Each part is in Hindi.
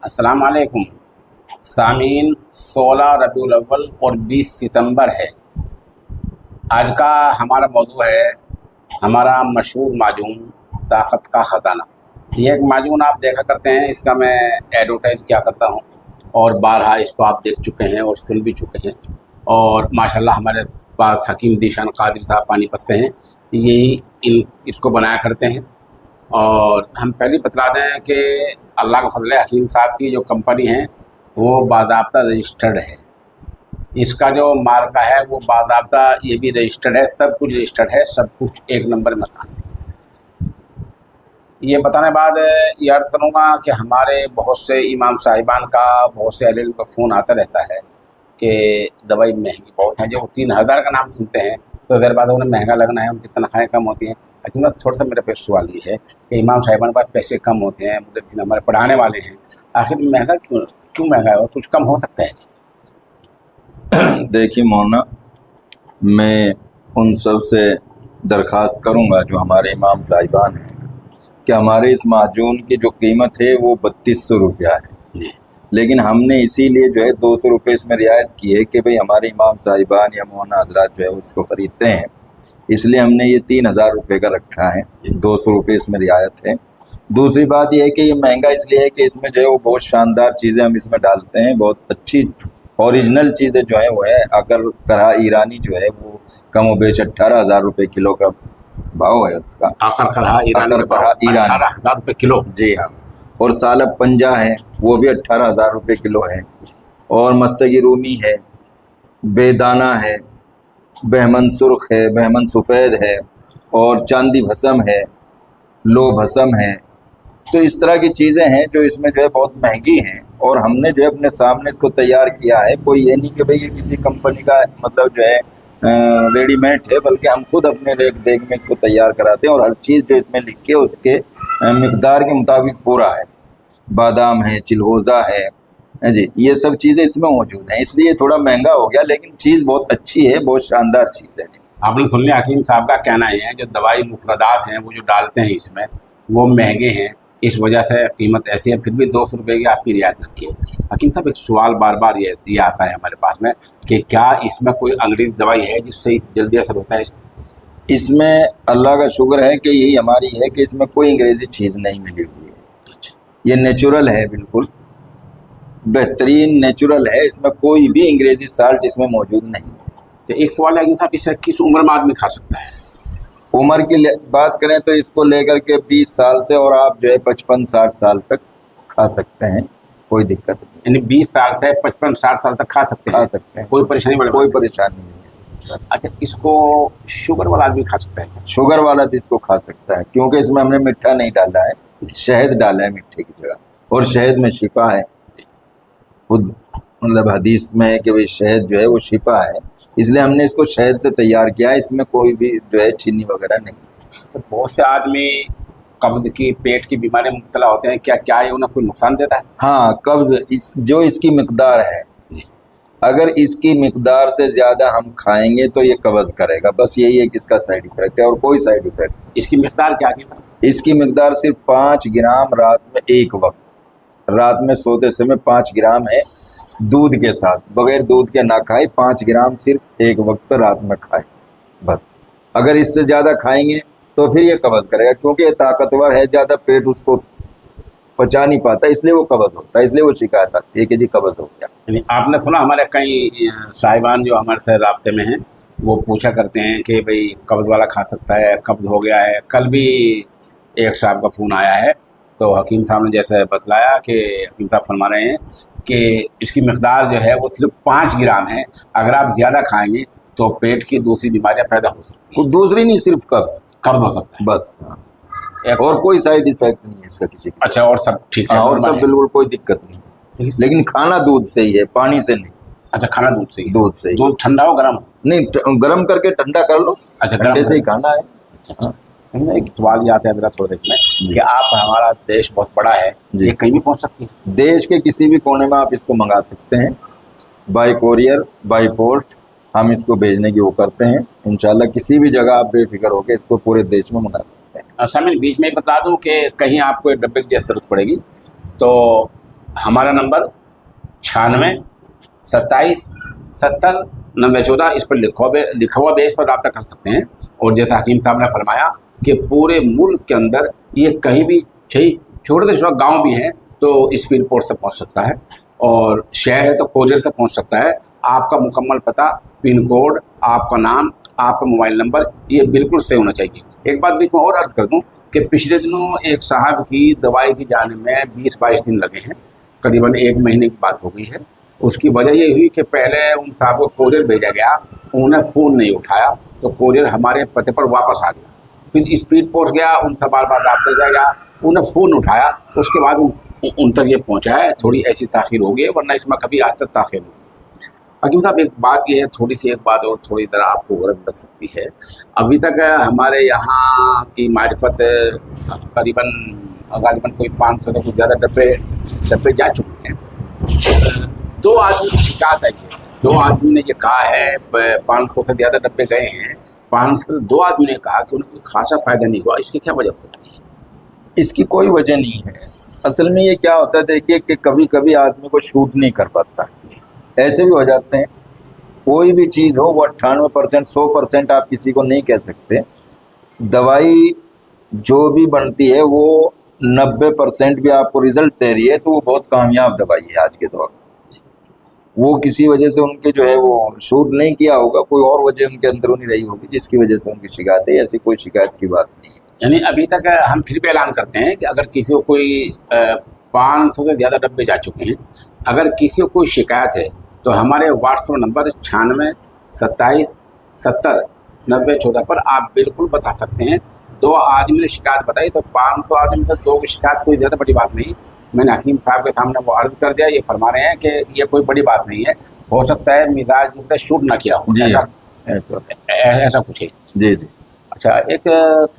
अस्सलाम वालेकुम सामीन। 16 रबीउल अव्वल और 20 सितंबर है। आज का हमारा मौजू है हमारा मशहूर माजून ताकत का ख़जाना। ये एक माजून आप देखा करते हैं, इसका मैं एडवर्टाइज किया करता हूँ और बारहा इसको आप देख चुके हैं और सुन भी चुके हैं। और माशाल्लाह हमारे पास हकीम दीशान कादिर साहब पानीपत से हैं, यही इसको बनाया करते हैं। और हम पहले बता दें कि अल्लाह का फजल है, हकीम साहब की जो कंपनी है वो बाज़ाब्ता रजिस्टर्ड है। इसका जो मार्का है वो बाज़ाब्ता ये भी रजिस्टर्ड है, सब कुछ रजिस्टर्ड है, सब कुछ एक नंबर में काम है। ये बताने बाद ये अर्ज़ करूँगा कि हमारे बहुत से इमाम साहिबान का, बहुत से अहले का फ़ोन आता रहता है कि दवाई महंगी बहुत है। जो 3000 का नाम सुनते हैं तो देर बाद उन्हें महंगा लगना है, उनकी तनख्वाहें कम होती हैं। लेकिन थोड़ा सा मेरे पे सवाल ये है कि इमाम साहिबान के पास पैसे कम होते हैं, मुदर्रिसीन हमारे पढ़ाने वाले हैं, आखिर महंगा क्यों महंगा है और कुछ कम हो सकता है? देखिए मौलाना, मैं उन सब से दरख्वास्त करूंगा जो हमारे इमाम साहिबान हैं कि हमारे इस माजून की जो कीमत है वो 3200 रुपया है, लेकिन हमने इसीलिए जो है 200 रुपये इसमें रियायत की है कि भाई हमारे इमाम साहिबान या मौलाना हजरात जो है उसको ख़रीदते हैं, इसलिए हमने ये 3000 रुपये का रखा है। 200 रुपये इसमें रियायत है। दूसरी बात यह है कि ये महंगा इसलिए है कि इसमें जो है वो बहुत शानदार चीज़ें हम इसमें डालते हैं, बहुत अच्छी ओरिजिनल चीज़ें जो है वो है। अगर करहा ईरानी जो है वो कम व बेश 18,000 रुपये किलो का भाव है उसका। आकर करहा ईरानी 18,000 रुपये किलो। जी हाँ। और सालब पंजा है वो भी 18,000 रुपये किलो है। और मस्तगी रूमी है, बेदाना है, बहमन सुर्ख है, बहमन सफ़ेद है, और चांदी भसम है, लो भसम है। तो इस तरह की चीज़ें हैं जो इसमें जो है बहुत महंगी हैं, और हमने जो है अपने सामने इसको तैयार किया है। कोई ये नहीं कि भाई ये किसी कंपनी का मतलब जो है रेडीमेड है, बल्कि हम खुद अपने रेख देख में इसको तैयार कराते हैं, और हर चीज़ जो इसमें लिखी है उसके मिकदार के मुताबिक पूरा है। बादाम है, चिलगोज़ा है जी, ये सब चीज़ें इसमें मौजूद हैं, इसलिए थोड़ा महंगा हो गया, लेकिन चीज़ बहुत अच्छी है, बहुत शानदार चीज़ है। आपने सुन लिया, हकीम साहब का कहना है जो दवाई मुफरदात हैं वो जो डालते हैं इसमें वो महंगे हैं, इस वजह से कीमत ऐसी है, फिर भी 200 रुपये की आपकी रियायत रखी है। हकीम साहब, एक सवाल बार बार ये आता है हमारे पास में कि क्या इसमें कोई अंग्रेज़ी दवाई है जिससे जल्दी असर होता है? इसमें अल्लाह का शुक्र है कि यही हमारी है कि इसमें कोई अंग्रेज़ी चीज़ नहीं मिली हुई है। ये नेचुरल है, बिल्कुल बेहतरीन नेचुरल है, इसमें कोई भी अंग्रेज़ी साल्ट इसमें मौजूद नहीं है। तो एक सवाल है साहब, इसे किस उम्र में आदमी खा सकता है? उम्र की बात करें तो इसको लेकर के 20 साल से और आप जो है 55-60 साल तक खा सकते हैं, कोई दिक्कत नहीं। यानी 20 साल से 55-60 साल तक खा सकते हैं, कोई परेशानी वाली कोई परेशानी नहीं है। अच्छा, इसको शुगर वाला आदमी खा सकता है? शुगर वाला भी इसको खा सकता है, क्योंकि इसमें हमने मीठा नहीं डाला है, शहद डाला है मीठे की जगह, और शहद में शिफा है। खुद मतलब हदीस में है कि भाई शहद जो है वो शिफा है, इसलिए हमने इसको शहद से तैयार किया है, इसमें कोई भी जो है चीनी वगैरह नहीं। तो बहुत से आदमी कब्ज़ की, पेट की बीमारी में मुब्तला होते हैं, क्या ये उन्हें कोई नुकसान देता है? हाँ, कब्ज़ जो इसकी मिकदार है, अगर इसकी मिकदार से ज़्यादा हम खाएंगे तो ये कब्ज़ करेगा, बस यही है कि इसका साइड इफ़ेक्ट है, और कोई साइड इफ़ेक्ट। इसकी मिकदार क्या की? इसकी मिकदार सिर्फ 5 ग्राम रात में, एक वक्त रात में सोते समय 5 ग्राम है, दूध के साथ, बगैर दूध के ना खाए, 5 ग्राम सिर्फ एक वक्त पर रात में खाए बस। अगर इससे ज़्यादा खाएंगे तो फिर ये कब्ज़ करेगा, क्योंकि ये ताकतवर है, ज़्यादा पेट उसको पचा नहीं पाता, इसलिए वो कब्ज़ होता है, इसलिए वो शिकायत आती है कि जी कब्ज़ हो गया। यानी आपने सुना, हमारे कई साहिबान जो हमारे से राब्ते में हैं वो पूछा करते हैं कि भाई कब्ज़ वाला खा सकता है, कब्ज़ हो गया है। कल भी एक साहब का फ़ोन आया है, तो हकीम साहब ने जैसे बतलाया कि हकीम साहब फरमा रहे हैं कि इसकी मिकदार जो है वो सिर्फ 5 ग्राम है, अगर आप ज़्यादा खाएंगे तो पेट की दूसरी बीमारियां पैदा हो सकती हैं। दूसरी नहीं, सिर्फ कब्ज़ हो सकता है बस, और कोई साइड इफेक्ट नहीं है इसका किसी। अच्छा, और सब ठीक है? और सब बिल्कुल कोई दिक्कत नहीं है, लेकिन खाना दूध से ही है, पानी से नहीं। अच्छा, खाना दूध से ही? दूध से ही। दूध ठंडा हो गर्म? नहीं, गर्म करके ठंडा कर लो। अच्छा, ठंडे से ही खाना है। अच्छा, एक सवाल याद है मेरा थोड़ा देर में कि आप, हमारा देश बहुत बड़ा है, ये कहीं भी पहुंच सकती है? देश के किसी भी कोने में आप इसको मंगा सकते हैं, बाय कोरियर, बाय पोर्ट हम इसको भेजने की वो करते हैं। इंशाल्लाह किसी भी जगह आप बेफिक्र होकर इसको पूरे देश में मंगा सकते हैं। अच्छा, मैं बीच में बता दूं कि कहीं आपको डब्बे की जरूरत पड़ेगी तो हमारा नंबर 96 27 70 90 14, इस पर लिखा हुआ बेस पर रब्ता कर सकते हैं। और जैसा हकीम साहब ने फरमाया कि पूरे मुल्क के अंदर ये कहीं भी छोटे से छोटा गांव भी है तो स्पीड पोस्ट से पहुंच सकता है, और शहर है तो कोरियर से पहुंच सकता है। आपका मुकम्मल पता, पिन कोड, आपका नाम, आपका मोबाइल नंबर, ये बिल्कुल सही होना चाहिए। एक बात बीच में और अर्ज कर दूं कि पिछले दिनों एक साहब की दवाई की जाने में 20-22 दिन लगे हैं, करीबन 1 महीने की बात हो गई है। उसकी वजह ये हुई कि पहले उन साहब को कोरियर भेजा गया, उन्होंने फ़ोन नहीं उठाया, तो कोरियर हमारे पते पर वापस आ गया। फिर स्पीड पोस्ट गया, उनसे बार बार रब्ता किया गया, उन्हें फ़ोन उठाया, उसके बाद उन तक ये पहुँचा है। थोड़ी ऐसी ताख़ीर हो गई, वरना इसमें कभी आज तक ताख़ीर नहीं। हकीम साहब एक बात ये है, थोड़ी सी एक बात और थोड़ी तरह आपको गरज लग सकती है। अभी तक हमारे यहाँ की मारिफत गालिबन कोई 500 से कुछ ज़्यादा डब्बे जा चुके हैं। 2 आदमी की शिकायत आई है, 2 आदमी ने ये कहा है 500 से ज़्यादा डब्बे गए हैं। 2 आदमी ने कहा कि उन्हें खासा फ़ायदा नहीं हुआ। इसकी क्या वजह हो सकती है? इसकी कोई वजह नहीं है। असल में ये क्या होता है, देखिए कि कभी कभी आदमी को शूट नहीं कर पाता, ऐसे भी हो जाते हैं। कोई भी चीज़ हो वो 98% 100% आप किसी को नहीं कह सकते। दवाई जो भी बनती है वो 90% भी आपको रिजल्ट दे रही है तो वो बहुत कामयाब दवाई है आज के दौर में। वो किसी वजह से उनके जो है वो शूट नहीं किया होगा, कोई और वजह उनके अंदरूनी रही होगी जिसकी वजह से उनकी शिकायत है। ऐसी कोई शिकायत की बात नहीं है। यानी अभी तक हम फिर भी ऐलान करते हैं कि अगर किसी को कोई 500 से ज़्यादा डब्बे जा चुके हैं, अगर किसी को कोई शिकायत है तो हमारे व्हाट्सएप नंबर 96 27 70 90 14 पर आप बिल्कुल बता सकते हैं। 2 आदमी ने शिकायत बताई तो 500 आदमी से 2 की शिकायत कोई ज़्यादा बड़ी बात नहीं। मैंने हकीम साहब के सामने वो अर्ज कर दिया, ये फरमा रहे हैं कि ये कोई बड़ी बात नहीं है, हो सकता है मिजाज मुझसे शूट ना किया हो, ऐसा कुछ है। जी जी। अच्छा, एक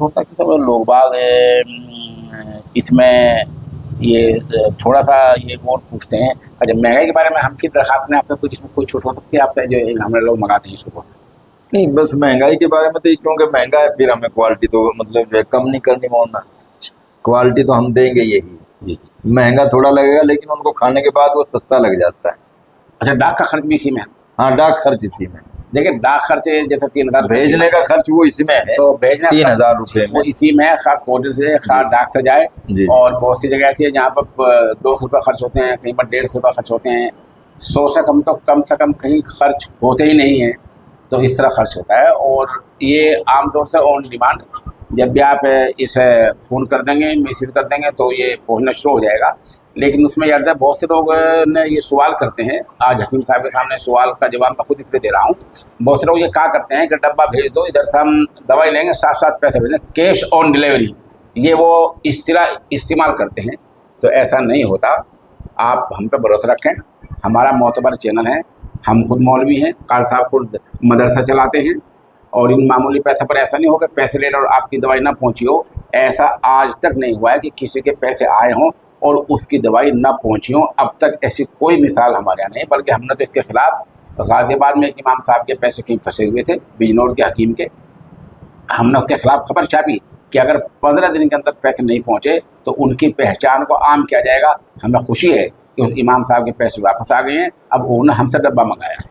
थोड़ा सा लोग बाग इसमें ये थोड़ा सा ये और पूछते हैं। अच्छा, महंगाई के बारे में हम की दरख्वास्त में आपसे कुछ इसमें कोई छूट हो सकती है आपसे जो हमारे लोग मंगाते हैं इसको? नहीं, बस महंगाई के बारे में तो क्योंकि महंगा है फिर हमें क्वालिटी तो मतलब जो है कम नहीं करनी होना, क्वालिटी तो हम देंगे यही। जी, महंगा थोड़ा लगेगा लेकिन उनको खाने के बाद वो सस्ता लग जाता है। अच्छा, डाक का खर्च भी इसी में? हाँ, डाक खर्च इसी में। देखिए, डाक खर्च जैसे 3000 भेजने का खर्च वो इसी में है, तो भेजने 3000 रुपये वो इसी में है, खा कोरियर से खा डाक से जाए। और बहुत सी जगह ऐसी है जहाँ पर 200 रुपये खर्च होते हैं, कहीं पर 150 रुपये खर्च होते हैं, 100 से कम तो कम से कम कहीं खर्च होते ही नहीं है। तो इस तरह खर्च होता है। और ये आमतौर से ऑन डिमांड, जब भी आप इसे फ़ोन कर देंगे, मैसेज कर देंगे तो ये पहुँचना शुरू हो जाएगा। लेकिन उसमें यार है, बहुत से लोग ने ये सवाल करते हैं, आज हकीम साहब के सामने सवाल का जवाब मैं खुद इसलिए दे रहा हूँ। बहुत से लोग ये कहा करते हैं कि डब्बा भेज दो, इधर से हम दवाई लेंगे, साथ साथ पैसे भेज दें, कैश ऑन डिलीवरी, ये वो इस्तेमाल करते हैं। तो ऐसा नहीं होता। आप हम पे भरोसा रखें, हमारा मोतबर चैनल है, हम खुद मौलवी हैं, कार साहब खुद मदरसा चलाते हैं, और इन मामूली पैसे पर ऐसा नहीं होगा पैसे लेने और आपकी दवाई ना पहुँची हो। ऐसा आज तक नहीं हुआ है कि किसी के पैसे आए हों और उसकी दवाई ना पहुँची हो। अब तक ऐसी कोई मिसाल हमारे यहाँ नहीं, बल्कि हमने तो इसके खिलाफ गाज़ियाबाद में एक इमाम साहब के पैसे कहीं फंसे हुए थे, बिजनौर के हकीम के, हमने उसके खिलाफ खबर छापी कि अगर 15 दिन के अंदर पैसे नहीं पहुँचे तो उनकी पहचान को आम किया जाएगा। हमें खुशी है कि उस इमाम साहब के पैसे वापस आ गए हैं, अब उन्होंने हमसे डब्बा मंगाया है।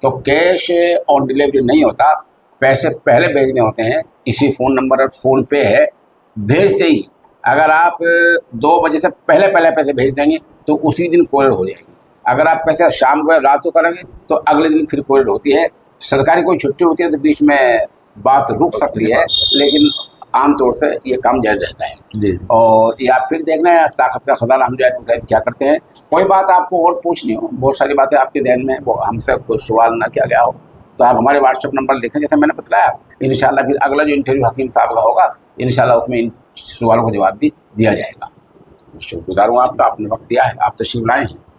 तो कैश ऑन डिलीवरी नहीं होता, पैसे पहले भेजने होते हैं। इसी फ़ोन नंबर और फ़ोन पे है, भेजते ही अगर आप 2 बजे से पहले पैसे भेज देंगे तो उसी दिन कोरियर हो जाएगी। अगर आप पैसे शाम को रात को करेंगे तो अगले दिन फिर कोरियर होती है। सरकारी कोई छुट्टी होती है तो बीच में बात रुक सकती है, लेकिन आमतौर से ये काम जारी रहता है जी। और या फिर देखना है ताकत का खजाना हम जो क्या करते हैं। कोई बात आपको और पूछनी हो, बहुत सारी बातें आपके ध्यान में, वो हमसे कोई सवाल ना किया गया हो, तो आप हमारे व्हाट्सएप नंबर लिखें, जैसे मैंने बताया। इंशाल्लाह फिर अगला जो इंटरव्यू हकीम साहब का होगा, इंशाल्लाह उसमें इन सवालों को जवाब भी दिया जाएगा। शुक्रगुजार हूँ आपका, आपने वक्त दिया है, आप तशरीफ लाए हैं।